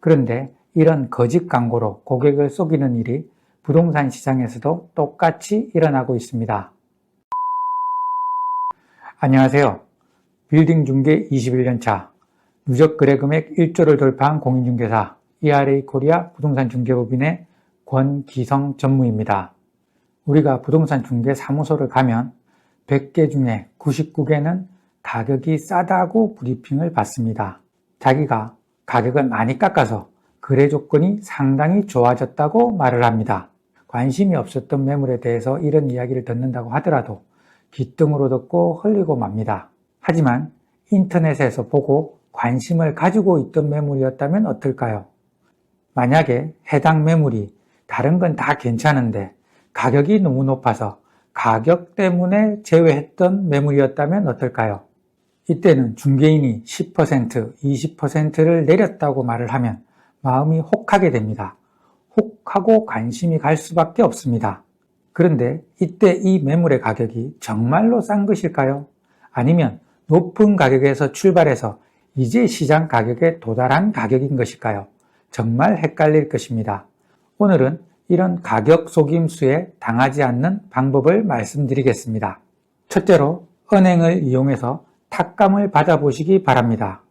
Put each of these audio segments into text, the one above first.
그런데 이런 거짓 광고로 고객을 속이는 일이 부동산 시장에서도 똑같이 일어나고 있습니다. 안녕하세요. 빌딩 중개 21년차, 누적 거래 금액 1조를 돌파한 공인중개사 ERA 코리아 부동산 중개법인의 권기성 전무입니다. 우리가 부동산 중개 사무소를 가면 100개 중에 99개는 가격이 싸다고 브리핑을 받습니다. 자기가 가격을 많이 깎아서 거래 조건이 상당히 좋아졌다고 말을 합니다. 관심이 없었던 매물에 대해서 이런 이야기를 듣는다고 하더라도 귀등으로 듣고 흘리고 맙니다. 하지만 인터넷에서 보고 관심을 가지고 있던 매물이었다면 어떨까요? 만약에 해당 매물이 다른 건 다 괜찮은데 가격이 너무 높아서 가격 때문에 제외했던 매물이었다면 어떨까요? 이때는 중개인이 10%, 20%를 내렸다고 말을 하면 마음이 혹하게 됩니다. 혹하고 관심이 갈 수밖에 없습니다. 그런데 이때 이 매물의 가격이 정말로 싼 것일까요? 아니면 높은 가격에서 출발해서 이제 시장 가격에 도달한 가격인 것일까요? 정말 헷갈릴 것입니다. 오늘은 이런 가격 속임수에 당하지 않는 방법을 말씀드리겠습니다. 첫째로 은행을 이용해서 탁감을 받아보시기 바랍니다.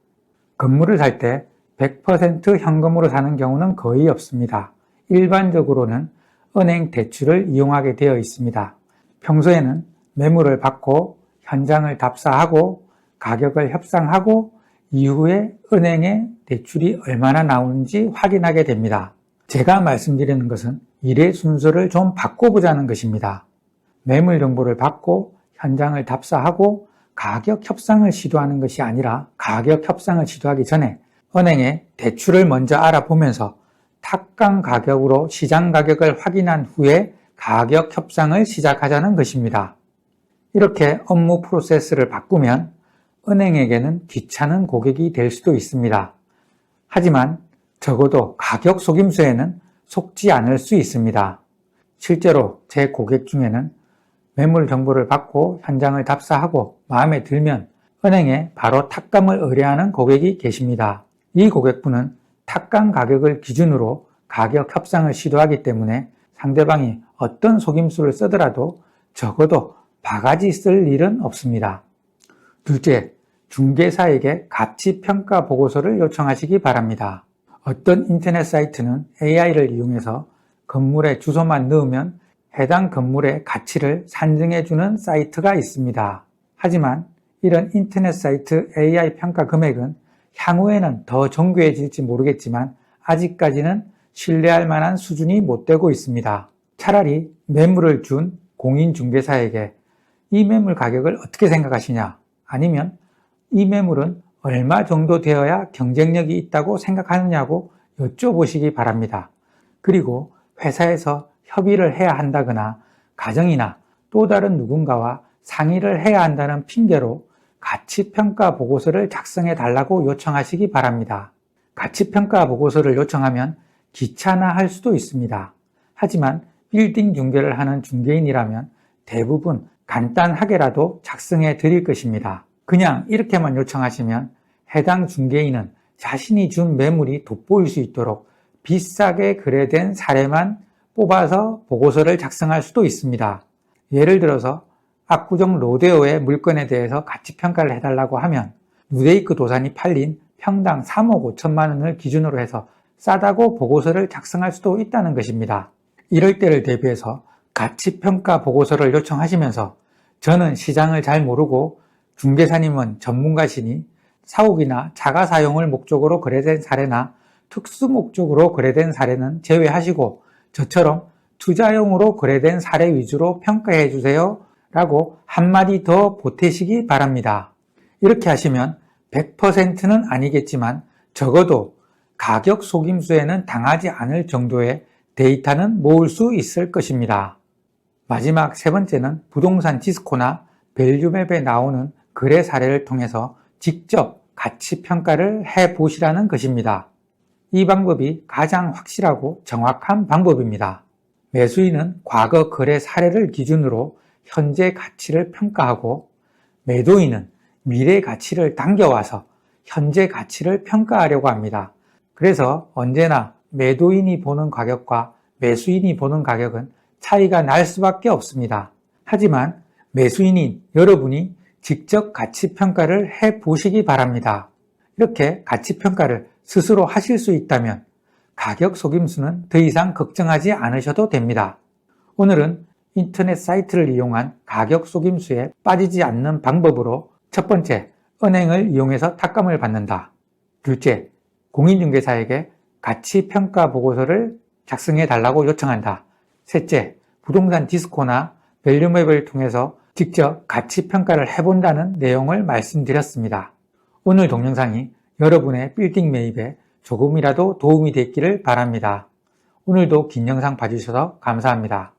건물을 살 때 100% 현금으로 사는 경우는 거의 없습니다. 일반적으로는 은행 대출을 이용하게 되어 있습니다. 평소에는 매물을 받고 현장을 답사하고 가격을 협상하고 이후에 은행에 대출이 얼마나 나오는지 확인하게 됩니다. 제가 말씀드리는 것은 일의 순서를 좀 바꿔보자는 것입니다. 매물 정보를 받고 현장을 답사하고 가격 협상을 시도하는 것이 아니라 가격 협상을 시도하기 전에 은행에 대출을 먼저 알아보면서 탁감 가격으로 시장 가격을 확인한 후에 가격 협상을 시작하자는 것입니다. 이렇게 업무 프로세스를 바꾸면 은행에게는 귀찮은 고객이 될 수도 있습니다. 하지만 적어도 가격 속임수에는 속지 않을 수 있습니다. 실제로 제 고객 중에는 매물 정보를 받고 현장을 답사하고 마음에 들면 은행에 바로 탁감을 의뢰하는 고객이 계십니다. 이 고객분은 탁감 가격을 기준으로 가격 협상을 시도하기 때문에 상대방이 어떤 속임수를 쓰더라도 적어도 바가지 쓸 일은 없습니다. 둘째, 중개사에게 가치평가 보고서를 요청하시기 바랍니다. 어떤 인터넷 사이트는 AI를 이용해서 건물의 주소만 넣으면 해당 건물의 가치를 산정해주는 사이트가 있습니다. 하지만 이런 인터넷 사이트 AI 평가 금액은 향후에는 더 정교해질지 모르겠지만 아직까지는 신뢰할 만한 수준이 못 되고 있습니다. 차라리 매물을 준 공인중개사에게 이 매물 가격을 어떻게 생각하시냐, 아니면 이 매물은 얼마 정도 되어야 경쟁력이 있다고 생각하느냐고 여쭤보시기 바랍니다. 그리고 회사에서 협의를 해야 한다거나 가정이나 또 다른 누군가와 상의를 해야 한다는 핑계로 가치평가 보고서를 작성해 달라고 요청하시기 바랍니다. 가치평가 보고서를 요청하면 귀찮아할 수도 있습니다. 하지만 빌딩 중개를 하는 중개인이라면 대부분 간단하게라도 작성해 드릴 것입니다. 그냥 이렇게만 요청하시면 해당 중개인은 자신이 준 매물이 돋보일 수 있도록 비싸게 거래된 사례만 뽑아서 보고서를 작성할 수도 있습니다. 예를 들어서 압구정 로데오의 물건에 대해서 가치평가를 해달라고 하면 누데이크 도산이 팔린 평당 3억 5천만 원을 기준으로 해서 싸다고 보고서를 작성할 수도 있다는 것입니다. 이럴 때를 대비해서 가치평가 보고서를 요청하시면서 저는 시장을 잘 모르고 중개사님은 전문가시니 사옥이나 자가 사용을 목적으로 거래된 사례나 특수 목적으로 거래된 사례는 제외하시고 저처럼 투자용으로 거래된 사례 위주로 평가해 주세요 라고 한마디 더 보태시기 바랍니다. 이렇게 하시면 100%는 아니겠지만 적어도 가격 속임수에는 당하지 않을 정도의 데이터는 모을 수 있을 것입니다. 마지막 세 번째는 부동산 디스코나 밸류맵에 나오는 거래 사례를 통해서 직접 가치 평가를 해 보시라는 것입니다. 이 방법이 가장 확실하고 정확한 방법입니다. 매수인은 과거 거래 사례를 기준으로 현재 가치를 평가하고 매도인은 미래 가치를 당겨와서 현재 가치를 평가하려고 합니다. 그래서 언제나 매도인이 보는 가격과 매수인이 보는 가격은 차이가 날 수밖에 없습니다. 하지만 매수인인 여러분이 직접 가치평가를 해보시기 바랍니다. 이렇게 가치평가를 스스로 하실 수 있다면 가격 속임수는 더 이상 걱정하지 않으셔도 됩니다. 오늘은 인터넷 사이트를 이용한 가격 속임수에 빠지지 않는 방법으로 첫 번째, 은행을 이용해서 탁감을 받는다. 둘째, 공인중개사에게 가치평가 보고서를 작성해 달라고 요청한다. 셋째, 부동산 디스코나 밸류맵을 통해서 직접 가치평가를 해본다는 내용을 말씀드렸습니다. 오늘 동영상이 여러분의 빌딩 매입에 조금이라도 도움이 됐기를 바랍니다. 오늘도 긴 영상 봐주셔서 감사합니다.